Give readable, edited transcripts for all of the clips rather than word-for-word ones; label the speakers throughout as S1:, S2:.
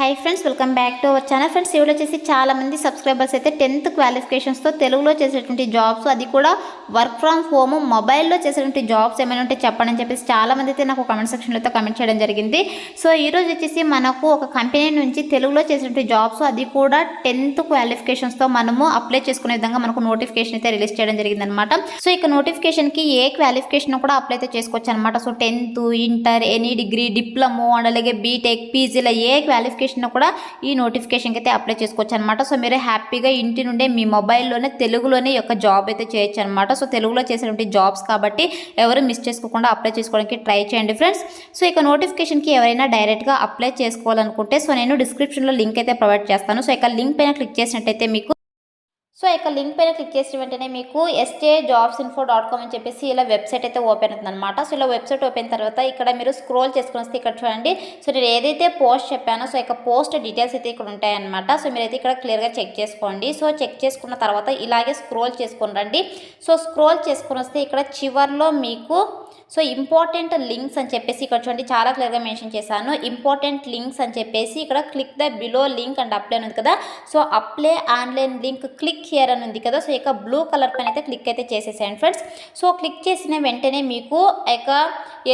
S1: High friends, welcome back to our channel. Friends, ఇవిలో వచ్చేసి చాలా మంది సబ్స్క్రైబర్స్ అయితే 10th క్వాలిఫికేషన్స్తో తెలుగులో చేసేటువంటి జాబ్స్, అది కూడా వర్క్ ఫ్రమ్ హోమ్ మొబైల్లో చేసేటువంటి జాబ్స్ ఏమైనా ఉంటే చెప్పండి అని చెప్పేసి చాలా మంది అయితే నాకు కామెంట్ సెక్షన్లో అయితే కామెంట్ చేయడం జరిగింది. సో ఈరోజు వచ్చేసి మనకు ఒక కంపెనీ నుంచి తెలుగులో చేసేటువంటి జాబ్స్, అది కూడా 10th క్వాలిఫికేషన్స్తో మనము అప్లై చేసుకునే విధంగా మనకు నోటిఫికేషన్ అయితే రిలీజ్ చేయడం జరిగిందనమాట. సో ఇక నోటిఫికేషన్కి ఏ క్వాలిఫికేషన్ కూడా అప్లై అయితే చేసుకోవచ్చు అనమాట. So 10th, inter, any degree, diploma and అలాగే బీటెక్, పీజీల ఏ క్వాలిఫికేషన్ కూడా ఈ నోటిఫికేషన్కి అయితే అప్లై చేసుకోవచ్చు అనమాట. సో మీరు హ్యాపీగా ఇంటి నుండే మీ మొబైల్లోనే తెలుగులోనే యొక్క జాబ్ అయితే చేయొచ్చు అనమాట. సో తెలుగులో చేసేటువంటి జాబ్స్ కాబట్టి ఎవరు మిస్ చేసుకోకుండా అప్లై చేసుకోవడానికి ట్రై చేయండి ఫ్రెండ్స్. సో ఇక నోటిఫికేషన్కి ఎవరైనా డైరెక్ట్గా అప్లై చేసుకోవాలనుకుంటే సో నేను డిస్క్రిప్షన్లో లింక్ అయితే ప్రొవైడ్ చేస్తాను. సో ఇక లింక్ పైన క్లిక్ చేసినట్టయితే మీకు లింక్ పైన క్లిక్ చేసిన వెంటనే మీకు sjobsinfo.com అని చెప్పేసి ఇలా వెబ్సైట్ అయితే ఓపెన్ అవుతుంది అనమాట. సో ఇలా వెబ్సైట్ ఓపెన్ తర్వాత ఇక్కడ మీరు స్క్రోల్ చేసుకుని వస్తే ఇక్కడ చూడండి. సో నేను ఏదైతే పోస్ట్ చెప్పానో సో ఇక పోస్ట్ డీటెయిల్స్ అయితే ఇక్కడ ఉంటాయన్నమాట. సో మీరైతే ఇక్కడ క్లియర్గా చెక్ చేసుకోండి. సో చెక్ చేసుకున్న తర్వాత ఇలాగే స్క్రోల్ చేసుకుని రండి. సో స్క్రోల్ చేసుకుని వస్తే ఇక్కడ చివర్లో మీకు సో ఇంపార్టెంట్ లింక్స్ అని చెప్పేసి ఇక్కడ చూడండి, చాలా క్లియర్గా మెన్షన్ చేశాను. ఇంపార్టెంట్ లింక్స్ అని చెప్పేసి ఇక్కడ click the below link and apply అని ఉంది కదా. So apply online link click here అని ఉంది కదా. సో ఇక బ్లూ కలర్ పైన అయితే క్లిక్ అయితే చేసేసాను ఫ్రెండ్స్. సో క్లిక్ చేసిన వెంటనే మీకు ఇక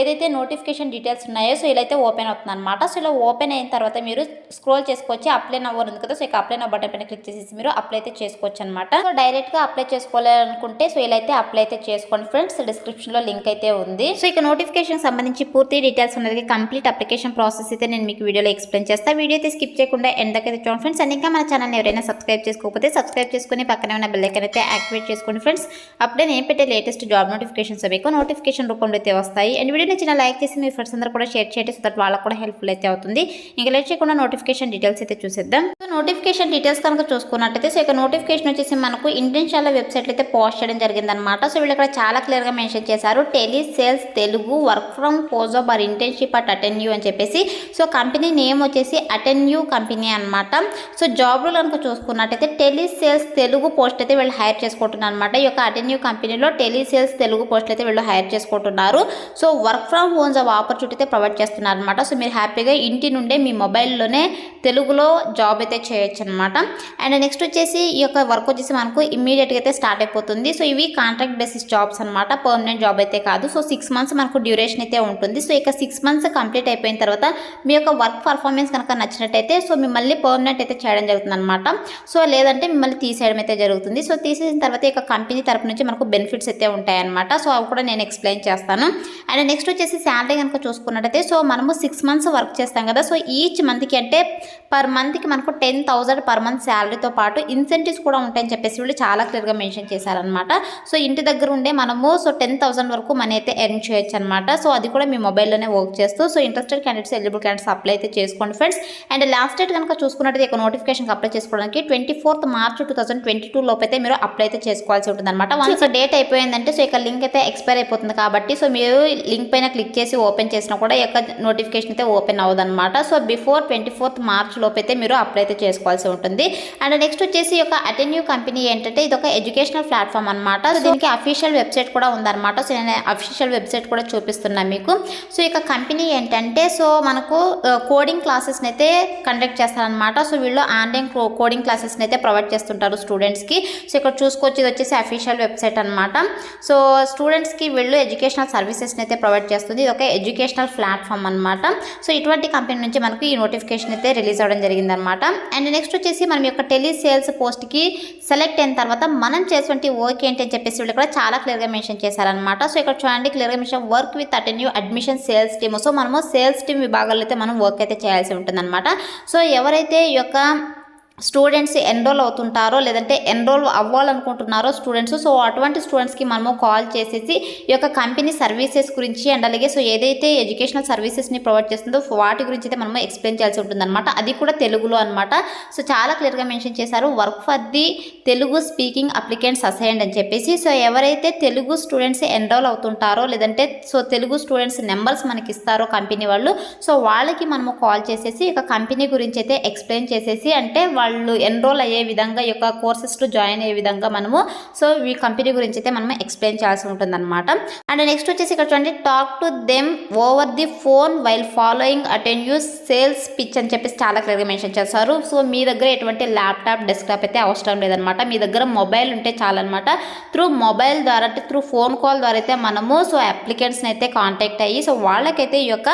S1: ఏదైతే నోటిఫికేషన్ డీటెయిల్స్ ఉన్నాయో సో ఇలా అయితే ఓపెన్ అవుతుంది అనమాట. సో ఇలా ఓపెన్ అయిన తర్వాత మీరు స్క్రోల్ చేసుకోవచ్చు. అప్లై నవ్ ఉంది కదా. సో ఇక అప్లై నవ్ బటన్ పైన క్లిక్ చేసేసి మీరు అప్లై అయితే చేసుకోవచ్చు అనమాట. సో డైరెక్ట్గా అప్లై చేసుకోవాలనుకుంటే సో ఇలా అయితే అప్లై అయితే చేసుకోండి ఫ్రెండ్స్. డిస్క్రిప్షన్లో లింక్ అయితే ఉంది. సో ఇక నోటిఫికేషన్ సంబంధించి పూర్తి డీటెయిల్స్ ఉన్నది కంప్లీట్ అప్లికేషన్ ప్రాసెస్ అయితే నేను మీకు వీడియోలో ఎక్స్ప్లెయిన్ చేస్తాను. వీడియో అయితే స్కిప్ చేయకుండా ఎండ్ దాకా అయితే చూడండి ఫ్రెండ్స్. అండ్ ఇంకా మన ఛానల్ని ఎవరైనా సబ్స్క్రైబ్ చేసుకోకపోతే సబ్స్క్రైబ్ చేసుకుని పక్కనే ఉన్న బెల్ ఐకాన్ అయితే యాక్టివేట్ చేసుకోండి ఫ్రెండ్స్. అప్పుడే నేను పెట్టే లేటెస్ట్ జాబ్ నోటిఫికేషన్స్ మీకు నోటిఫికేషన్ రూపంలో అయితే వస్తాయి. అండ్ వీడియో నచ్చిన లైక్ చేసి మీ ఫ్రెండ్స్ అందరూ కూడా షేర్ చేయండి. సో దట్ వాళ్ళకు కూడా హెల్ప్ఫుల్ అయితే అవుతుంది. ఇంకా లేట్ చేయకుండా నోటిఫికేషన్ డీటెయిల్స్ అయితే చూసేద్దాం. సో నోటిఫికేషన్ డీటెయిల్స్ కనుక చూసుకున్నట్టయితే సో ఇక నోటిఫికేషన్ వచ్చేసి మనకు ఇండియన్ చాలా వెబ్సైట్లు అయితే పోస్ట్ చేయడం జరిగిందనమాట. సో వీళ్ళు ఇక్కడ చాలా క్లియర్గా మెన్షన్ చేశారు. Tele sales Telugu work from home or internship at AttainU అని చెప్పేసి. సో కంపెనీ నేమ్ వచ్చేసి అటెన్యూ కంపెనీ అనమాట. సో జాబ్ రోల్ కనుక చూసుకున్నట్టయితే టెలి సేల్స్ తెలుగు పోస్ట్ అయితే వీళ్ళు హైర్ చేసుకుంటున్నారు అనమాట. ఈ యొక్క అటెన్యూ కంపెనీలో టెలి సేల్స్ తెలుగు పోస్ట్ అయితే వీళ్ళు హైర్ చేసుకుంటున్నారు. So work from home job opportunity అయితే ప్రొవైడ్ చేస్తున్నారు అనమాట. సో మీరు హ్యాపీగా ఇంటి నుండే మీ మొబైల్లోనే తెలుగులో జాబ్ అయితే చేయొచ్చు అనమాట. అండ్ నెక్స్ట్ వచ్చేసి ఈ యొక్క వర్క్ వచ్చేసి మనకు ఇమ్మీడియట్గా అయితే స్టార్ట్ అయిపోతుంది. సో ఇవి కాంట్రాక్ట్ బేసిస్ జాబ్స్ అనమాట, పర్మనెంట్ జాబ్ అయితే కాదు. సో 6 months మనకు డ్యూరేషన్ అయితే ఉంటుంది. సో ఇక 6 months కంప్లీట్ అయిపోయిన తర్వాత మీ యొక్క వర్క్ పర్ఫార్మెన్స్ కనుక నచ్చినట్టయితే సో మిమ్మల్ని పర్మనెంట్ అయితే చేయడం జరుగుతుంది అనమాట. సో లేదంటే మిమ్మల్ని తీసేయడం అయితే జరుగుతుంది. సో తీసేసిన తర్వాత ఇక కంపెనీ తరపు నుంచి మనకు బెనిఫిట్స్ అయితే ఉంటాయన్నమాట. సో అవి కూడా నేను ఎక్స్ప్లెయిన్ చేస్తాను. అండ్ నెక్స్ట్ వచ్చేసి శాలరీ కనుక చూసుకున్నట్టయితే సో మనము 6 months వర్క్ చేస్తాం కదా. సో ఈచ్ మంత్కి అంటే పర్ మంత్కి మనకు 10,000 పర్ మంత్ శాలరీతో పాటు ఇన్సెంటివ్స్ కూడా ఉంటాయని చెప్పేసి వీళ్ళు చాలా క్లియర్గా మెన్షన్ చేశారనమాట. సో ఇంటి దగ్గర ఉండే మనము సో 10,000 వరకు మనీ అయితే ఎర్న్ చేయొచ్చు అనమాట. సో అది కూడా మీ మొబైల్లోనే వర్క్ చేస్తూ so interested candidates, eligible candidates apply అయితే చేసుకోండి ఫ్రెండ్స్. అండ్ లాస్ట్ డేట్ కనుక చూసుకున్నట్టు ఇక నోటిఫికేషన్కి అప్లై చేసుకోవడానికి 24th March 2022 లోపు అయితే మీరు అప్లై అయితే చేసుకోవాల్సి ఉంటుంది అనమాట. వన్స్ డేట్ అయిపోయిందంటే సో ఇక లింక్ అయితే ఎక్స్పైర్ అయిపోతుంది కాబట్టి సో మీరు లింక్ పైన క్లిక్ చేసి ఓపెన్ చేసినా కూడా ఈ యొక్క నోటిఫికేషన్ అయితే ఓపెన్ అవ్వదు అనమాట. సో బిఫోర్ 24th March లోపు అయితే మీరు అప్లై అయితే చేసుకోవాల్సి ఉంటుంది. అండ్ నెక్స్ట్ వచ్చేసి ఈ యొక్క అటెన్యూ కంపెనీ ఏంటంటే ఇది ఒక ఎడ్యుకేషనల్ ప్లాట్ఫామ్ అనమాట. సో దీనికి అఫీషియల్ వెబ్సైట్ కూడా ఉందన్నమాట. సో నేను అఫీషియల్ వెబ్సైట్ కూడా చూపిస్తున్నాను మీకు. సో ఇక కంపెనీ ఏంటంటే సో మనకు కోడింగ్ క్లాసెస్ని అయితే కండక్ట్ చేస్తారనమాట. సో వీళ్ళు ఆన్లైన్ కోడింగ్ క్లాసెస్ని అయితే ప్రొవైడ్ చేస్తుంటారు స్టూడెంట్స్కి. సో ఇక్కడ చూసుకోవచ్చు, ఇది వచ్చేసి అఫీషియల్ వెబ్సైట్ అనమాట. సో స్టూడెంట్స్కి వీళ్ళు ఎడ్యుకేషనల్ సర్వీసెస్ని అయితే ప్రొవైడ్ చేస్తుంది. ఇది ఒక ఎడ్యుకేషనల్ ప్లాట్ఫామ్ అనమాట. సో ఇటువంటి కంపెనీ నుంచి మనకు ఈ నోటిఫికేషన్ అయితే రిలీజ్ అవ్వడం జరిగిందనమాట. అండ్ నెక్స్ట్ వచ్చేసి మనం యొక్క టెలి సేల్స్ పోస్ట్కి సెలెక్ట్ అయిన తర్వాత మనం చేసేటువంటి వర్క్ ఏంటి అని చెప్పేసి వీళ్ళు కూడా చాలా క్లియర్గా మెన్షన్ చేశారనమాట. సో ఇక్కడ చూడండి క్లియర్గా mention work with AttainU admission sales team. So మనము సేల్స్ టీమ్ విభాగాల్లో అయితే మనం వర్క్ అయితే చేయాల్సి ఉంటుందన్నమాట. సో ఎవరైతే ఈ యొక్క స్టూడెంట్స్ ఎన్రోల్ అవుతుంటారో లేదంటే ఎన్రోల్ అవ్వాలనుకుంటున్నారో స్టూడెంట్స్, సో అటువంటి స్టూడెంట్స్కి మనము కాల్ చేసేసి ఈ యొక్క కంపెనీ సర్వీసెస్ గురించి అండ్ అలాగే సో ఏదైతే ఎడ్యుకేషనల్ సర్వీసెస్ని ప్రొవైడ్ చేస్తుందో వాటి గురించి అయితే మనము ఎక్స్ప్లెయిన్ చేయాల్సి ఉంటుందన్నమాట. అది కూడా తెలుగులో అనమాట. సో చాలా క్లియర్గా మెన్షన్ చేశారు, work for the Telugu speaking applicants assigned అని చెప్పేసి. సో ఎవరైతే తెలుగు స్టూడెంట్స్ ఎన్రోల్ అవుతుంటారో లేదంటే సో తెలుగు స్టూడెంట్స్ నెంబర్స్ మనకి ఇస్తారో కంపెనీ వాళ్ళు, సో వాళ్ళకి మనము కాల్ చేసేసి ఇక కంపెనీ గురించి అయితే ఎక్స్ప్లెయిన్ చేసేసి అంటే వాళ్ళు ఎన్రోల్ అయ్యే విధంగా ఈ యొక్క కోర్సెస్లో జాయిన్ అయ్యే విధంగా మనము సో ఈ కంపెనీ గురించి అయితే మనం ఎక్స్ప్లెయిన్ చేయాల్సి ఉంటుంది అనమాట. అండ్ నెక్స్ట్ వచ్చేసి ఇక్కడ చూడండి, talk to them over the phone while following attend use sales pitch అని చెప్పేసి చాలా క్లియర్గా మెన్షన్ చేస్తారు. సో మీ దగ్గర ఎటువంటి ల్యాప్టాప్ డెస్క్టాప్ అయితే అవసరం లేదనమాట. మీ దగ్గర మొబైల్ ఉంటే చాలన్నమాట. త్రూ మొబైల్ ద్వారా అంటే త్రూ ఫోన్ కాల్ ద్వారా అయితే మనము సో అప్లికెంట్స్ని అయితే కాంటాక్ట్ అయ్యి సో వాళ్ళకైతే ఈ యొక్క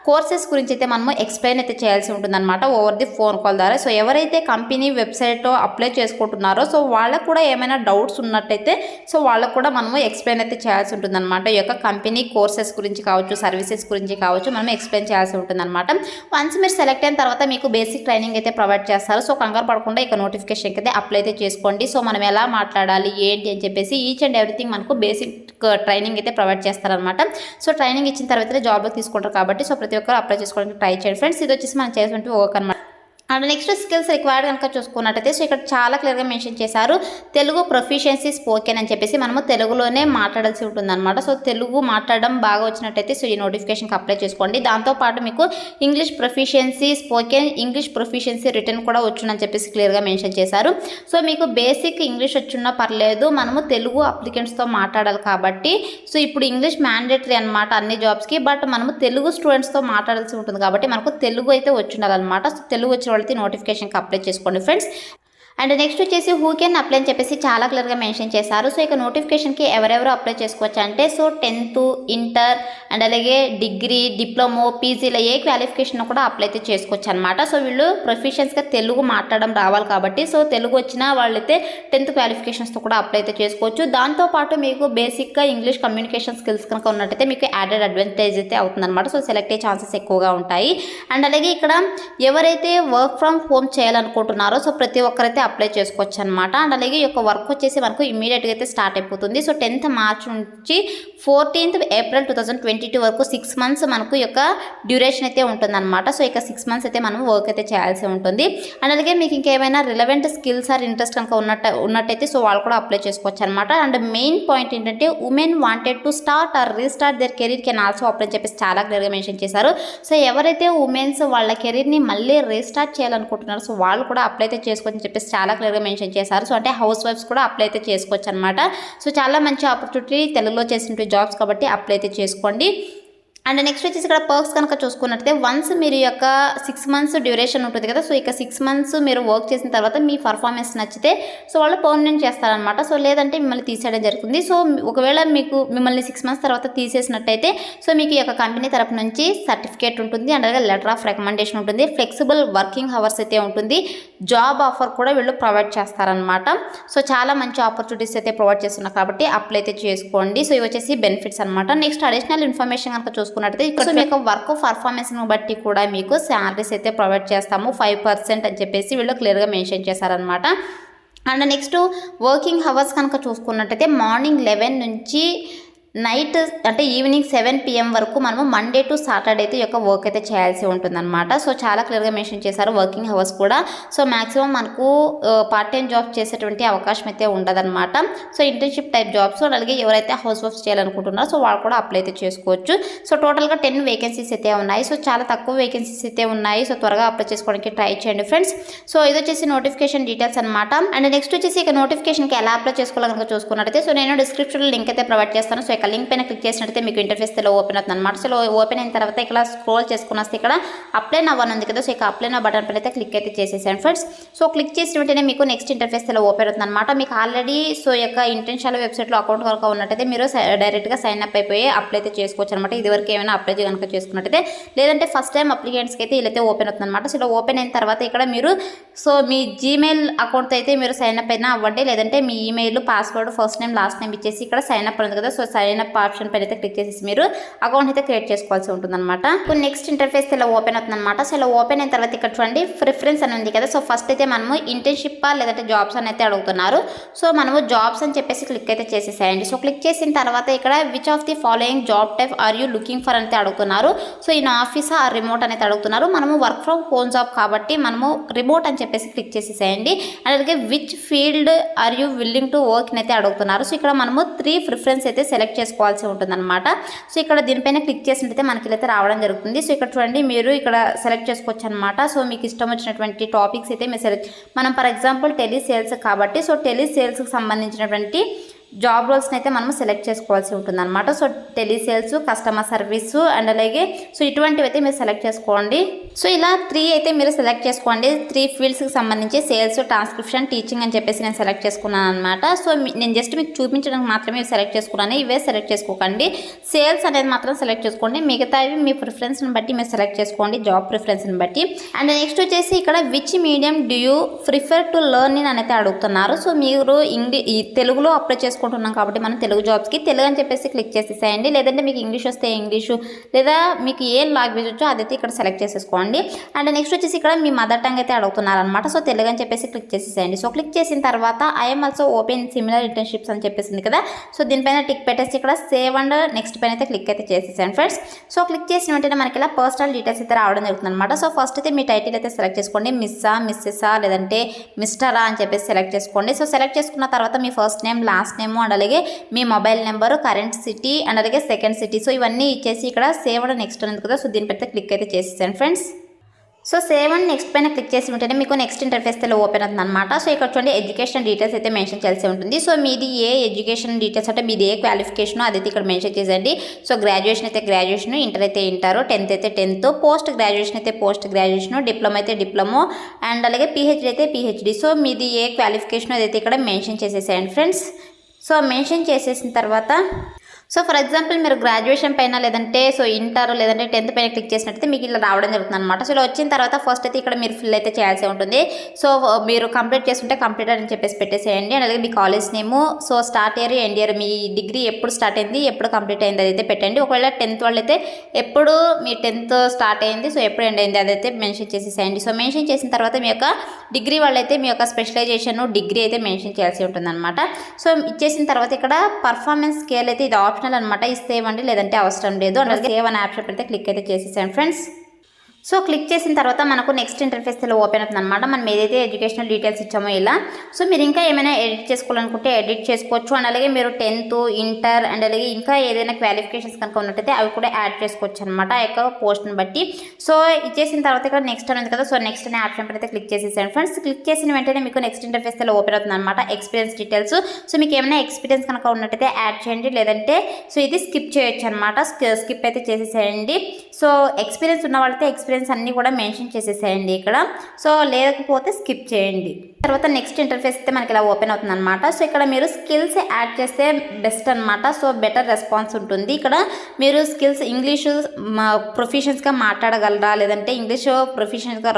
S1: కోర్సెస్ గురించి అయితే మనము ఎక్స్ప్లెయిన్ అయితే చేయాల్సి ఉంటుందన్నమాట ఓవర్ ది ఫోన్ కాల్ ద్వారా. సో ఎవరైతే కంపెనీ వెబ్సైట్లో అప్లై చేసుకుంటున్నారో సో వాళ్ళకు కూడా ఏమైనా డౌట్స్ ఉన్నట్టయితే సో వాళ్ళకు కూడా మనము ఎక్స్ప్లెయిన్ అయితే చేయాల్సి ఉంటుందన్నమాట. ఈ యొక్క కంపెనీ కోర్సెస్ గురించి కావచ్చు, సర్వీసెస్ గురించి కావచ్చు, మనం ఎక్స్ప్లెయిన్ చేయాల్సి ఉంటుందన్నమాట. వన్స్ మీరు సెలెక్ట్ అయిన తర్వాత మీకు బేసిక్ ట్రైనింగ్ అయితే ప్రొవైడ్ చేస్తారు. సో కంగారు పడకుండా ఇక నోటిఫికేషన్కి అయితే అప్లై అయితే చేసుకోండి. సో మనం ఎలా మాట్లాడాలి ఏంటి అని చెప్పేసి ఈచ్ అండ్ ఎవ్రీథింగ్ మనకు బేసిక్ ట్రైనింగ్ అయితే ప్రొవైడ్ చేస్తారనమాట. సో ట్రైనింగ్ ఇచ్చిన తర్వాత జాబ్లో తీసుకుంటారు కాబట్టి సో ప్రతి ఒక్కరు అప్లై చేసుకోవడానికి ట్రై చేయండి ఫ్రెండ్స్. ఇది వచ్చేసి మనం చేసినట్టు వర్క్ అనమాట. అండ్ నెక్స్ట్ స్కిల్స్ రిక్వైర్డ్ కనుక చూసుకున్నట్టయితే సో ఇక్కడ చాలా క్లియర్గా మెన్షన్ చేశారు, తెలుగు ప్రొఫిషియన్సీ స్పోకెన్ అని చెప్పేసి మనము తెలుగులోనే మాట్లాడాల్సి ఉంటుందన్నమాట. సో తెలుగు మాట్లాడడం బాగా వచ్చినట్టయితే సో ఈ నోటిఫికేషన్కి అప్లై చేసుకోండి. దాంతోపాటు మీకు English proficiency spoken, English proficiency return కూడా వచ్చునని చెప్పేసి క్లియర్గా మెన్షన్ చేశారు. సో మీకు బేసిక్ ఇంగ్లీష్ వచ్చున్నా పర్లేదు, మనము తెలుగు అప్లికెంట్స్తో మాట్లాడాలి కాబట్టి సో ఇప్పుడు ఇంగ్లీష్ మ్యాండేటరీ అనమాట అన్ని జాబ్స్కి. బట్ మనము తెలుగు స్టూడెంట్స్తో మాట్లాడాల్సి ఉంటుంది కాబట్టి మనకు తెలుగు అయితే వచ్చుండాలన్నమాట. సో తెలుగు వచ్చిన నోటిఫికేషన్కి అప్లై చేసుకోండి ఫ్రెండ్స్. అండ్ నెక్స్ట్ వచ్చేసి హూ కెన్ అప్లై అని చెప్పేసి చాలా క్లియర్గా మెన్షన్ చేశారు. సో ఇక నోటిఫికేషన్కి ఎవరెవరు అప్లై చేసుకోవచ్చు అంటే సో 10th, ఇంటర్ అండ్ అలాగే డిగ్రీ, డిప్లొమో, పీజీలో ఏ క్వాలిఫికేషన్ కూడా అప్లై అయితే చేసుకోవచ్చు అనమాట. సో వీళ్ళు ప్రొఫెషన్స్గా తెలుగు మాట్లాడడం రావాలి కాబట్టి సో తెలుగు వచ్చిన వాళ్ళైతే 10th క్వాలిఫికేషన్స్తో కూడా అప్లై అయితే చేసుకోవచ్చు. దాంతోపాటు మీకు బేసిక్గా ఇంగ్లీష్ కమ్యూనికేషన్ స్కిల్స్ కనుక ఉన్నట్టయితే మీకు యాడెడ్ అడ్వాంటేజ్ అయితే అవుతుందన్నమాట. సో సెలెక్ట్ అయ్యే ఛాన్సెస్ ఎక్కువగా ఉంటాయి. అండ్ అలాగే ఇక్కడ ఎవరైతే వర్క్ ఫ్రమ్ హోమ్ చేయాలనుకుంటున్నారో సో ప్రతి ఒక్కరైతే అప్లై చేసుకోవచ్చు అనమాట. అండ్ అలాగే ఈ యొక్క వర్క్ వచ్చేసి మనకు ఇమీడియట్గా అయితే స్టార్ట్ అయిపోతుంది. సో 10th మార్చ్ నుంచి 14th ఏప్రిల్ 2022 వరకు 6 months మనకు ఈ యొక్క డ్యూరేషన్ అయితే ఉంటుందన్నమాట. సో ఇక 6 months అయితే మనం వర్క్ అయితే చేయాల్సి ఉంటుంది. అండ్ అలాగే మీకు ఇంకేమైనా రిలవెంట్ స్కిల్స్ ఆర్ ఇంట్రెస్ట్ కనుక ఉన్నట్టయితే సో వాళ్ళు కూడా అప్లై చేసుకోవచ్చు అనమాట. అండ్ మెయిన్ పాయింట్ ఏంటంటే women wanted to start or restart their career can also apply చెప్పేసి చాలా క్లియర్గా మెన్షన్ చేశారు. సో ఎవరైతే ఉమెన్స్ వాళ్ళ కెరీర్ని మళ్ళీ రీస్టార్ట్ చేయాలనుకుంటున్నారో సో వాళ్ళు కూడా అప్లై అయితే చేసుకోవచ్చని చెప్పేసి చాలా క్లియర్గా మెన్షన్ చేశారు. సో అంటే హౌస్ వైఫ్స్ కూడా అప్లై అయితే చేసుకోవచ్చు అనమాట. సో చాలా మంచి ఆపర్చునిటీ తెలుగులో చేసిన జాబ్స్ కాబట్టి అప్లై అయితే చేసుకోండి. అండ్ నెక్స్ట్ వచ్చేసి ఇక్కడ పర్క్స్ కనుక చూసుకున్నట్లయితే వన్స్ మీరు ఈ యొక్క 6 months డ్యూరేషన్ ఉంటుంది కదా. సో ఇక 6 months మీరు వర్క్ చేసిన తర్వాత మీ పర్ఫార్మెన్స్ నచ్చితే సో వాళ్ళు పర్మనెంట్ చేస్తారనమాట. సో లేదంటే మిమ్మల్ని తీసేయడం జరుగుతుంది. సో ఒకవేళ మిమ్మల్ని 6 months తర్వాత తీసేసినట్టయితే సో మీకు ఈ యొక్క కంపెనీ తరపు నుంచి సర్టిఫికేట్ ఉంటుంది. అండ్ అలాగే లెటర్ ఆఫ్ రికమెండేషన్ ఉంటుంది. ఫ్లెక్సిబుల్ వర్కింగ్ అవర్స్ అయితే ఉంటుంది. జాబ్ ఆఫర్ కూడా వీళ్ళు ప్రొవైడ్ చేస్తారనమాట. సో చాలా మంచి ఆపర్చునిటీస్ అయితే ప్రొవైడ్ చేస్తున్నారు కాబట్టి అప్లై అయితే చేసుకోండి. సో ఇవి వచ్చేసి బెనిఫిట్స్ అనమాట. నెక్స్ట్ అడిషనల్ ఇన్ఫర్మేషన్ కనుక చూసుకున్నట్టయితే ఇక్కడ మీకు వర్క్ పర్ఫార్మెన్స్ని బట్టి కూడా మీకు శాలరీస్ అయితే ప్రొవైడ్ చేస్తాము 5% అని చెప్పేసి వీళ్ళు క్లియర్గా మెన్షన్ చేశారనమాట. అండ్ నెక్స్ట్ వర్కింగ్ అవర్స్ కనుక చూసుకున్నట్టయితే మార్నింగ్ 11 నుంచి నైట్ అంటే ఈవినింగ్ 7 PM వరకు మనము మండే టు సాటర్డే అయితే యొక్క వర్క్ అయితే చేయాల్సి ఉంటుందన్నమాట. సో చాలా క్లియర్గా మెన్షన్ చేశారు వర్కింగ్ అవర్స్ కూడా. సో మ్యాక్సిమం మనకు పార్ట్ టైం జాబ్ చేసేటువంటి అవకాశం అయితే ఉండదన్నమాట. సో ఇంటర్న్షిప్ టైప్ జాబ్స్ అలాగే ఎవరైతే హౌస్ వైఫ్స్ చేయాలనుకుంటున్నారో సో వాళ్ళు కూడా అప్లై అయితే చేసుకోవచ్చు. సో టోటల్గా 10 వేకెన్సీస్ అయితే ఉన్నాయి. సో చాలా తక్కువ వేకెన్సీస్ అయితే ఉన్నాయి. సో త్వరగా అప్లై చేసుకోవడానికి ట్రై చేయండి ఫ్రెండ్స్. సో ఇది వచ్చేసి నోటిఫికేషన్ డీటెయిల్స్ అనమాట. అండ్ నెక్స్ట్ వచ్చేసి ఇక నోటిఫికేషన్కి ఎలా అప్లై చేసుకోవాలో కనుక చూసుకున్నట్టయితే సో నేను డిస్క్రిప్షన్లో లింక్ అయితే ప్రొవైడ్ చేస్తాను. సో ఇక లింక్ పైన క్లిక్ చేసినట్టయితే మీకు ఇంటర్ఫేస్ ఇలా ఓపెన్ అవుతుంది అనమాట. సో ఓపెన్ అయిన తర్వాత ఇక్కడ స్క్రోల్ చేసుకుని వస్తే ఇక్కడ అప్లై నవ్ అని ఉంది కదా. సో ఇక అప్లై నవ్ బటన్ పైన అయితే క్లిక్ అయితే చేసేసాను ఫ్రెండ్స్. సో క్లిక్ చేసిన వెంటనే మీకు నెక్స్ట్ ఇంటర్ఫేస్ ఇలా ఓపెన్ అవుతుంది అనమాట. మీకు ఆల్రెడీ సో యొక్క ఇంటర్న్షిప్ వెబ్సైట్లో అకౌంట్ కనుక ఉన్నట్టయితే మీరు డైరెక్ట్గా సైన్ అప్ అయిపోయి అప్లై అయితే చేసుకోవచ్చు అనమాట. ఇదివరకు ఏమైనా అప్లై కనుక చేసుకున్నట్టయితే లేదంటే ఫస్ట్ టైం అప్లికెంట్స్కి అయితే ఇలా ఓపెన్ అవుతుంది అనమాట. సో ఇలా ఓపెన్ అయిన తర్వాత ఇక్కడ మీరు సో మీ జీమెయిల్ అకౌంట్తో అయితే మీరు సైన్ అప్ అయినా అవ్వండి. లేదంటే మీ email password first name last name ఇచ్చేసి ఇక్కడ సైన్ అప్ ఉంది కదా. సో సైన్ అప్ ఆప్షన్ పైన అయితే క్లిక్ చేసేసి మీరు అకౌంట్ అయితే క్రియేట్ చేసుకోవాల్సి ఉంటుందన్నమాట. ఇప్పుడు నెక్స్ట్ ఇంటర్ఫేస్ ఇలా ఓపెన్ అవుతుందన్నమాట. సో ఇలా ఓపెన్ అయిన తర్వాత ఇక్కడ చూడండి ప్రిఫరెన్స్ అని ఉంది కదా. సో ఫస్ట్ అయితే మనము ఇంటర్న్షిప్ లేదంటే జాబ్స్ అని అయితే అడుగుతున్నారు. సో మనము జాబ్స్ అని చెప్పేసి క్లిక్ అయితే చేసేసేయండి. సో క్లిక్ చేసిన తర్వాత ఇక్కడ which of the following job type are you looking for అయితే అడుగుతున్నారు. So in office or remote అనేది అడుగుతున్నారు. మనము వర్క్ ఫ్రమ్ హోమ్ జాబ్ కాబట్టి మనము రిమోట్ అని చెప్పేసి క్లిక్ చేసేసేయండి. అలాగే which field are you willing to work అయితే అడుగుతున్నారు. సో ఇక్కడ మనము 3 ప్రిఫరెన్స్ అయితే సెలెక్ట్ చేసుకోవాల్సి ఉంటుందన్నమాట. సో ఇక్కడ దీనిపైన క్లిక్ చేసినట్లయితే మనకి ఇలా రావడం జరుగుతుంది. సో ఇక్కడ చూడండి మీరు ఇక్కడ సెలెక్ట్ చేసుకోవచ్చు అనమాట. సో మీకు ఇష్టం వచ్చినటువంటి టాపిక్స్ అయితే మీరు మనం ఫర్ ఎగ్జాంపుల్ టెలి సేల్స్ కాబట్టి సో టెలి సేల్స్కి సంబంధించినటువంటి జాబ్ రోల్స్ని అయితే మనం సెలెక్ట్ చేసుకోవాల్సి ఉంటుంది అనమాట. So telesales, customer service and అలాగే సో ఇటువంటివి అయితే మీరు సెలెక్ట్ చేసుకోండి. సో ఇలా 3 అయితే మీరు సెలెక్ట్ చేసుకోండి. 3 ఫీల్డ్స్కి సంబంధించి సేల్స్, ట్రాన్స్క్రిప్షన్, టీచింగ్ అని చెప్పేసి నేను సెలెక్ట్ చేసుకున్నాను అనమాట. సో నేను జస్ట్ మీకు చూపించడానికి మాత్రమే సెలెక్ట్ చేసుకున్నాను. ఇవే సెలెక్ట్ చేసుకోకండి. సేల్స్ అనేది మాత్రం సెలెక్ట్ చేసుకోండి. మిగతావి మీ ప్రిఫరెన్స్ని బట్టి మీరు సెలెక్ట్ చేసుకోండి, జాబ్ ప్రిఫరెన్స్ని బట్టి. అండ్ నెక్స్ట్ వచ్చేసి ఇక్కడ which medium do you prefer to learn in అనేది అడుగుతున్నారు. సో మీరు తెలుగులో అప్లై చేసుకుంటున్నాం కాబట్టి మనం తెలుగు జాబ్స్కి తెలుగు అని చెప్పేసి క్లిక్ చేసేసేయండి. లేదంటే మీకు ఇంగ్లీష్ వస్తే ఇంగ్లీషు, లేదా మీకు ఏ లాంగ్వేజ్ వచ్చో అదైతే ఇక్కడ సెలెక్ట్ చేసేసుకోండి. అండ్ నెక్స్ట్ వచ్చేసి ఇక్కడ మీ మదర్ టంగ్ అయితే అడుగుతున్నారనమాట. సో తెలుగు అని చెప్పేసి క్లిక్ చేసేసేయండి. సో క్లిక్ చేసిన తర్వాత I'm also open similar internships అని చెప్పేసింది కదా. సో దీనిపైన టిక్ పెట్టేసి ఇక్కడ సేవ్ అండ్ నెక్స్ట్ పైన అయితే క్లిక్ అయితే చేసేసాను ఫ్రెండ్స్. సో క్లిక్ చేసిన వెంటనే మనకి ఇలా పర్సనల్ డీటెయిల్స్ అయితే రావడం జరుగుతుంది అనమాట. సో ఫస్ట్ అయితే మీ టైటిల్ అయితే సెలెక్ట్ చేసుకోండి. మిస్సా, మిస్సెసా, లేదంటే మిస్టరా అని చెప్పేసి సెలెక్ట్ చేసుకోండి. సో సెలెక్ట్ చేసుకున్న తర్వాత మీ first name, last name and అలాగే మీ mobile number, current city and అలాగే సెకండ్ సిటీ. సో ఇవన్నీ ఇచ్చేసి ఇక్కడ సేవ్ అండ్ నెక్స్ట్ ఉంది కదా. సో దీనిపైన క్లిక్ అయితే చేసేసాను friends. So save and next పైన క్లిక్ చేసి ఉంటేనే మీకు నెక్స్ట్ ఇంటర్ఫేస్ అయితే ఓపెన్ అవుతుంది అనమాట. సో ఇక్కడ చూడండి ఎడ్యుకేషన్ డీటెయిల్స్ అయితే మెన్షన్ చేయాల్సి ఉంటుంది. సో మీది ఏ ఎడ్యుకేషన్ డీటెయిల్స్ అంటే మీది ఏ క్వాలిఫికేషన్ అదైతే ఇక్కడ మెన్షన్ చేసేయండి. సో గ్రాడ్యుయేషన్ అయితే గ్రాడ్యుయేషన్, ఇంటర్ అయితే ఇంటర్, 10th అయితే 10th, పోస్ట్ గ్రాడ్యుయేషన్ అయితే పోస్ట్ గ్రాడ్యుయేషన్, డిప్లొమా అయితే డిప్లొమా అండ్ అలాగే పిహెచ్డి అయితే పిహెచ్డి. సో మీది ఏ క్వాలిఫికేషన్ అదైతే ఇక్కడ మెన్షన్ చేసేసేయండి ఫ్రెండ్స్. సో మెన్షన్ చేసేసిన తర్వాత సో ఫర్ ఎగ్జాంపుల్ మీరు గ్రాడ్యుయేషన్ పైన లేదంటే సో ఇంటర్ లేదంటే 10th పైన క్లిక్ చేసినట్టయితే మీకు ఇలా రావడం జరుగుతుంది అనమాట. సో ఇలా వచ్చిన తర్వాత ఫస్ట్ అయితే ఇక్కడ మీరు ఫిల్ అయితే చేయాల్సి ఉంటుంది. సో మీరు కంప్లీట్ చేసుకుంటే కంప్లీట్ అని చెప్పేసి పెట్టేసేయండి. అలాగే మీ college name, so start year, end year, మీ డిగ్రీ ఎప్పుడు స్టార్ట్ అయింది, ఎప్పుడు కంప్లీట్ అయింది అదైతే పెట్టండి. ఒకవేళ 10th వాళ్ళు అయితే ఎప్పుడు మీ 10th స్టార్ట్ అయింది, సో ఎప్పుడు ఎండ్ అయింది అదైతే మెన్షన్ చేసేసేయండి. సో మెన్షన్ చేసిన తర్వాత మీ యొక్క డిగ్రీ వాళ్ళైతే మీ యొక్క స్పెషలైజేషన్ డిగ్రీ అయితే మెన్షన్ చేయాల్సి ఉంటుంది అనమాట. సో ఇచ్చేసిన తర్వాత ఇక్కడ పర్ఫార్మెన్స్ స్కేల్ అయితే ఇది ఆప్షనల్ అనమాట. ఇస్తే ఇవ్వండి లేదంటే అవసరం లేదు. అలాగే సేవ్ అనే ఆప్షన్ పెడితే క్లిక్ అయితే చేసేసాను ఫ్రెండ్స్. సో క్లిక్ చేసిన తర్వాత మనకు నెక్స్ట్ ఇంటర్ఫేస్ ఇలా ఓపెన్ అవుతుంది అనమాట. మనం ఏదైతే ఎడ్యుకేషనల్ డీటెయిల్స్ ఇచ్చామో ఇలా. సో మీరు ఇంకా ఏమైనా ఎడిట్ చేసుకోవాలనుకుంటే ఎడిట్ చేసుకోవచ్చు. అండ్ అలాగే మీరు 10th, ఇంటర్ అండ్ అలాగే ఇంకా ఏదైనా క్వాలిఫికేషన్స్ కనుక ఉన్నట్టయితే అవి కూడా యాడ్ చేసుకోవచ్చు అనమాట ఆ యొక్క పోస్ట్ని బట్టి. సో ఇచ్చేసిన తర్వాత ఇక్కడ నెక్స్ట్ అనేది కదా. సో నెక్స్ట్ అనే ఆప్షన్ అయితే క్లిక్ చేసేసాను ఫ్రెండ్స్. క్లిక్ చేసిన వెంటనే మీకు నెక్స్ట్ ఇంటర్ఫేస్ ఇలా ఓపెన్ అవుతుంది అనమాట. Experience details. సో మీకు ఏమైనా ఎక్స్పీరియన్స్ కనుక ఉన్నట్టయితే యాడ్ చేయండి, లేదంటే సో ఇది స్కిప్ చేయొచ్చు అనమాట. స్కిప్ అయితే చేసేసేయండి. సో ఎక్స్పీరియన్స్ ఉన్న వాళ్ళైతే ఎక్స్పీరియన్స్ అన్నీ కూడా మెన్షన్ చేసేసేయండి ఇక్కడ. సో లేకపోతే స్కిప్ చేయండి. తర్వాత నెక్స్ట్ ఇంటర్ఫేస్ అయితే మనకి ఇలా ఓపెన్ అవుతుంది అనమాట. సో ఇక్కడ మీరు స్కిల్స్ యాడ్ చేస్తే బెస్ట్ అనమాట. సో బెటర్ రెస్పాన్స్ ఉంటుంది. ఇక్కడ మీరు స్కిల్స్ ఇంగ్లీషు ప్రొఫిషియన్స్గా మాట్లాడగలరా, లేదంటే ఇంగ్లీష్ ప్రొఫిషియన్స్గా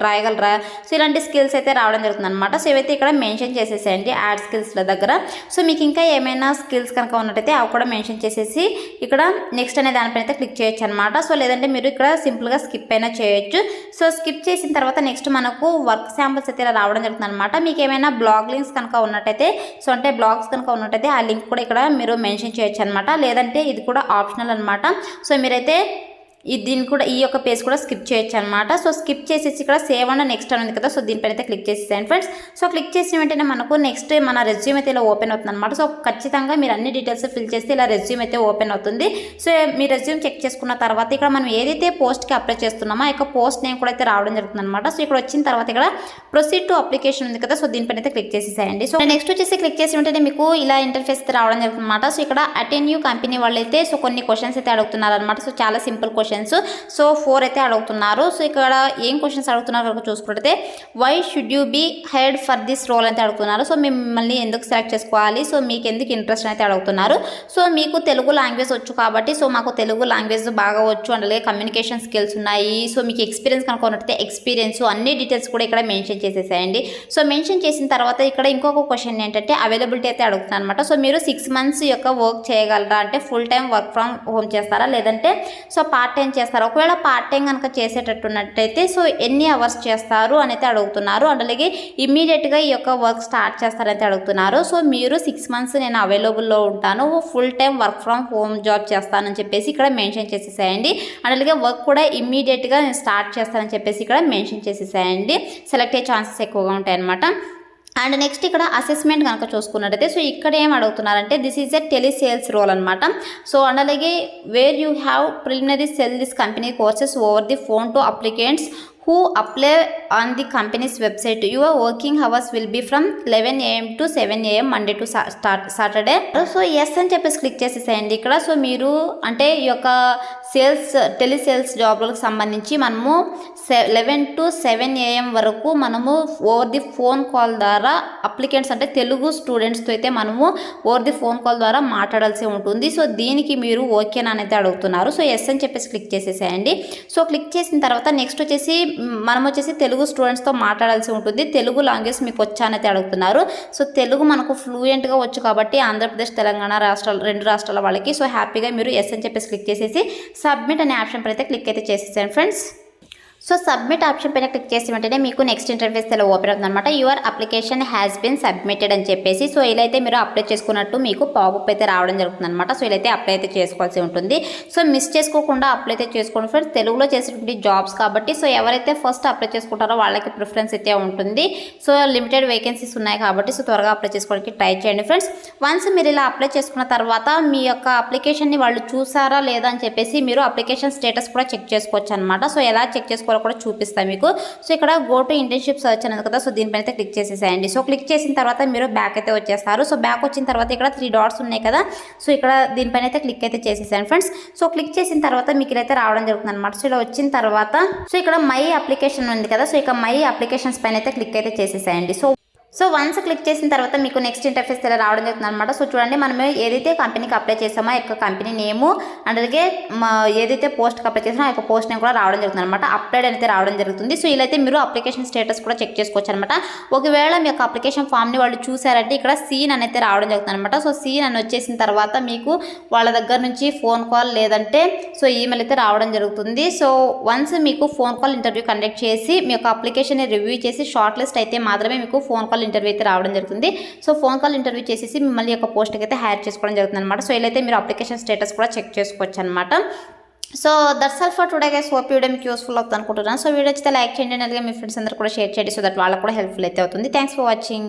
S1: రాయగలరా, సో ఇలాంటి స్కిల్స్ అయితే రావడం జరుగుతుంది అనమాట. సో ఇవైతే ఇక్కడ మెన్షన్ చేసేసేయండి యాడ్ స్కిల్స్ల దగ్గర. సో మీకు ఇంకా ఏమైనా స్కిల్స్ కనుక ఉన్నట్టయితే అవి కూడా మెన్షన్ చేసేసి ఇక్కడ నెక్స్ట్ అనే దానిపైన అయితే క్లిక్ చేయొచ్చు అనమాట. సో లేదంటే మీరు ఇక్కడ సింపుల్గా స్కిప్ అయినా చేయొచ్చు. సో స్కిప్ చేసిన తర్వాత నెక్స్ట్ మనకు వర్క్ శాంపుల్స్ అయితే ఇలా రావడం జరుగుతుంది అనమాట. మీకు ఏమైనా బ్లాగ్ లింక్స్ కనుక ఉన్నట్టయితే సో అంటే బ్లాగ్స్ కనుక ఉన్నట్టయితే ఆ లింక్ కూడా ఇక్కడ మీరు మెన్షన్ చేయొచ్చు అనమాట. లేదంటే ఇది కూడా ఆప్షనల్ అనమాట. సో మీరైతే దీన్ని కూడా ఈ యొక్క పేజ్ కూడా స్కిప్ చేయొచ్చు అనమాట. సో స్కిప్ చేసేసి ఇక్కడ సేవ్ అండ్ నెక్స్ట్ అని ఉంది కదా. సో దీనిపైన అయితే క్లిక్ చేసేసాను ఫ్రెండ్స్. సో క్లిక్ చేసిన వెంటనే మనకు నెక్స్ట్ మన రెజ్యూమ్ అయితే ఇలా ఓపెన్ అవుతుంది అనమాట. సో ఖచ్చితంగా మీరు అన్ని డీటెయిల్స్ ఫిల్ చేస్తే ఇలా రెజ్యూమ్ అయితే ఓపెన్ అవుతుంది. సో మీ రెజ్యూమ్ చెక్ చేసుకున్న తర్వాత ఇక్కడ మనం ఏదైతే పోస్ట్కి అప్లై చేస్తున్నామో ఆ యొక్క పోస్ట్ నేమ్ కూడా అయితే రావడం జరుగుతుంది అనమాట. సో ఇక్కడ వచ్చిన తర్వాత ఇక్కడ ప్రొసీడ్ టు అప్లికేషన్ ఉంది కదా. సో దీనిపైన అయితే క్లిక్ చేసేసేయండి. సో నెక్స్ట్ వచ్చేసి క్లిక్ చేసి ఉంటేనే మీకు ఇలా ఇంటర్ఫేస్ అయితే రావడం జరుగుతుంది అనమాట. సో ఇక్కడ అటెండ్ యూ కంపెనీ వాళ్ళు అయితే సో కొన్ని క్వశ్చన్స్ అయితే అడుగుతున్నారు అనమాట. సో చాలా సింపుల్ క్వశ్చన్స్. సో 4 అయితే అడుగుతున్నారు. సో ఇక్కడ ఏం క్వశ్చన్స్ అడుగుతున్నారు కనుక చూసుకుంటే why should you be hired for this role అయితే అడుగుతున్నారు. సో మిమ్మల్ని ఎందుకు సెలెక్ట్ చేసుకోవాలి, సో మీకు ఎందుకు ఇంట్రెస్ట్ అయితే అడుగుతున్నారు. సో మీకు తెలుగు లాంగ్వేజ్ వచ్చు కాబట్టి సో మాకు తెలుగు లాంగ్వేజ్ బాగా వచ్చు, అలాగే కమ్యూనికేషన్ స్కిల్స్ ఉన్నాయి. సో మీకు ఎక్స్పీరియన్స్ కనుక ఉన్నట్టయితే ఎక్స్పీరియన్స్ అన్ని డీటెయిల్స్ కూడా ఇక్కడ మెన్షన్ చేసేసేయండి. సో మెన్షన్ చేసిన తర్వాత ఇక్కడ ఇంకొక క్వశ్చన్ ఏంటంటే అవైలబిలిటీ అయితే అడుగుతున్నారు అనమాట. సో మీరు 6 months యొక్క వర్క్ చేయగలరా అంటే full time work from home చేస్తారా, లేదంటే సో పార్ట్ టైం చేస్తారా. ఒకవేళ పార్ట్ టైం కనుక చేసేటట్టున్నట్టయితే సో ఎన్ని అవర్స్ చేస్తారు అని అయితే అడుగుతున్నారు. అండ్ అలాగే ఇమ్మీడియట్గా ఈ యొక్క వర్క్ స్టార్ట్ చేస్తారైతే అడుగుతున్నారు. సో మీరు 6 months నేను అవైలబుల్లో ఉంటాను, full time work from home job చేస్తానని చెప్పేసి ఇక్కడ మెన్షన్ చేసేసేయండి. అండ్ అలాగే వర్క్ కూడా ఇమ్మీడియట్గా నేను స్టార్ట్ చేస్తానని చెప్పేసి ఇక్కడ మెన్షన్ చేసేసేయండి. సెలెక్ట్ అయ్యే ఛాన్సెస్ ఎక్కువగా ఉంటాయి అన్నమాట. అండ్ నెక్స్ట్ ఇక్కడ అసెస్మెంట్ కనుక చూసుకున్నట్టయితే సో ఇక్కడ ఏం అడుగుతున్నారంటే this is a telesales role అనమాట. సో అండ్ అలాగే where you have preliminary sell this company courses over the phone to applicants who apply on the company's website. Your working hours will be from 11 AM to 7 AM Monday to Saturday. So yes అని చెప్పేసి click చేసేసేయండి ఇక్కడ. So మీరు అంటే ఈ యొక్క telesales జాబ్లకు సంబంధించి మనము 11 to 7 AM వరకు మనము ఓవర్ ది ఫోన్ కాల్ ద్వారా అప్లికెంట్స్ అంటే తెలుగు స్టూడెంట్స్తో అయితే మనము ఓవర్ ది ఫోన్ కాల్ ద్వారా మాట్లాడాల్సి ఉంటుంది. సో దీనికి మీరు ఓకేనా అనేది అడుగుతున్నారు. సో ఎస్ అని చెప్పేసి క్లిక్ చేసేసేయండి. సో క్లిక్ చేసిన తర్వాత నెక్స్ట్ వచ్చేసి మనం వచ్చేసి తెలుగు స్టూడెంట్స్తో మాట్లాడాల్సి ఉంటుంది. తెలుగు లాంగ్వేజ్ మీకు వచ్చా అనేది అడుగుతున్నారు. సో తెలుగు మనకు ఫ్లూయెంట్గా వచ్చు కాబట్టి ఆంధ్రప్రదేశ్ తెలంగాణ రెండు రాష్ట్రాల వాళ్ళకి సో హ్యాపీగా మీరు ఎస్ అని చెప్పేసి క్లిక్ చేసేసి సబ్మిట్ అనే ఆప్షన్ పైన అయితే క్లిక్ అయితే చేసేసాను ఫ్రెండ్స్. సో సబ్మిట్ ఆప్షన్ పైన క్లిక్ చేసి వెంటనే మీకు నెక్స్ట్ ఇంటర్ఫేస్ ఇలా ఓపెన్ అవుతుంది అనమాట. Your application has been submitted అని చెప్పేసి సో ఇలా అయితే మీరు అప్లై చేసుకున్నట్టు మీకు పాపప్ అయితే రావడం జరుగుతుంది అనమాట. సో ఇలా అయితే అప్లై అయితే చేసుకోవాల్సి ఉంటుంది. సో మిస్ చేసుకోకుండా అప్లై అయితే చేసుకోండి ఫ్రెండ్స్. తెలుగులో చేసేటువంటి జాబ్స్ కాబట్టి సో ఎవరైతే ఫస్ట్ అప్లై చేసుకుంటారో వాళ్ళకి ప్రిఫరెన్స్ అయితే ఉంటుంది. సో లిమిటెడ్ వేకెన్సీస్ ఉన్నాయి కాబట్టి సో త్వరగా అప్లై చేసుకోవడానికి ట్రై చేయండి ఫ్రెండ్స్. వన్స్ మీరు ఇలా అప్లై చేసుకున్న తర్వాత మీ యొక్క అప్లికేషన్ని వాళ్ళు చూసారా లేదా అని చెప్పేసి మీరు అప్లికేషన్ స్టేటస్ కూడా చెక్ చేసుకోవచ్చు అనమాట. సో ఎలా చెక్ చేసుకోవాలో కూడా చూపిస్తాను మీకు. సో ఇక్కడ గో టు ఇంటర్న్షిప్ సర్చ్ అనేది కదా సో దీనిపైన అయితే క్లిక్ చేసేసేయండి. సో క్లిక్ చేసిన తర్వాత మీరు బ్యాక్ అయితే వచ్చేస్తారు. సో బ్యాక్ వచ్చిన తర్వాత ఇక్కడ 3 డాట్స్ ఉన్నాయి కదా సో ఇక్కడ దీనిపైన అయితే క్లిక్ అయితే చేసేసాను ఫ్రెండ్స్. సో క్లిక్ చేసిన తర్వాత మీకు ఇలా అయితే రావడం జరుగుతుంది అనమాట. సో ఇలా వచ్చిన తర్వాత సో ఇక్కడ మై అప్లికేషన్ ఉంది కదా సో ఇక మై అప్లికేషన్స్ పైన అయితే క్లిక్ అయితే చేసేసేయండి. సో వన్స్ క్లిక్ చేసిన తర్వాత మీకు నెక్స్ట్ ఇంటర్ఫేస్ ఇలా రావడం జరుగుతుంది అనమాట. సో చూడండి మనం ఏదైతే కంపెనీకి అప్లై చేసామో ఆ యొక్క కంపెనీ నేము అండ్ అలాగే ఏదైతే పోస్ట్కి అప్లై చేసామో ఆ యొక్క పోస్ట్ నేమ్ కూడా రావడం జరుగుతుంది అనమాట. అప్లైడ్ అయితే రావడం జరుగుతుంది. సో ఇలా అయితే మీరు అప్లికేషన్ స్టేటస్ కూడా చెక్ చేసుకోవచ్చు అనమాట. ఒకవేళ మీ యొక్క అప్లికేషన్ ఫామ్ని వాళ్ళు చూసారంటే ఇక్కడ సీన్ అనేది రావడం జరుగుతుంది అనమాట. సో సీన్ అని వచ్చేసిన తర్వాత మీకు వాళ్ళ దగ్గర నుంచి ఫోన్ కాల్ లేదంటే సో ఈమెయిల్ అయితే రావడం జరుగుతుంది. సో వన్స్ మీకు ఫోన్ కాల్ ఇంటర్వ్యూ కండక్ట్ చేసి మీ యొక్క అప్లికేషన్ని రివ్యూ చేసి షార్ట్ లిస్ట్ అయితే మాత్రమే మీకు ఫోన్ కాల్ ఇంటర్వ్యూ అయితే రావడం జరుగుతుంది. సో ఫోన్ కాల్ ఇంటర్వ్యూ చేసేసి మిమ్మల్ని యొక్క పోస్ట్కి అయితే హైర్ చేసుకోవడం జరుగుతుంది అనమాట. సో ఇలా అయితే మీరు అప్లికేషన్ స్టేటస్ కూడా చెక్ చేసుకోవచ్చు అనమాట. So that's all for today guys. Hope video మీకు యూస్ఫుల్ అవుతుంది అనుకుంటున్నాను. సో వీడియో అయితే లైక్ చేయండి అలాగే మీ ఫ్రెండ్స్ అందరూ కూడా షేర్ చేయండి సో దట్ వాళ్ళకు కూడా హెల్ప్ఫుల్ అయితే అవుతుంది. Thanks for watching.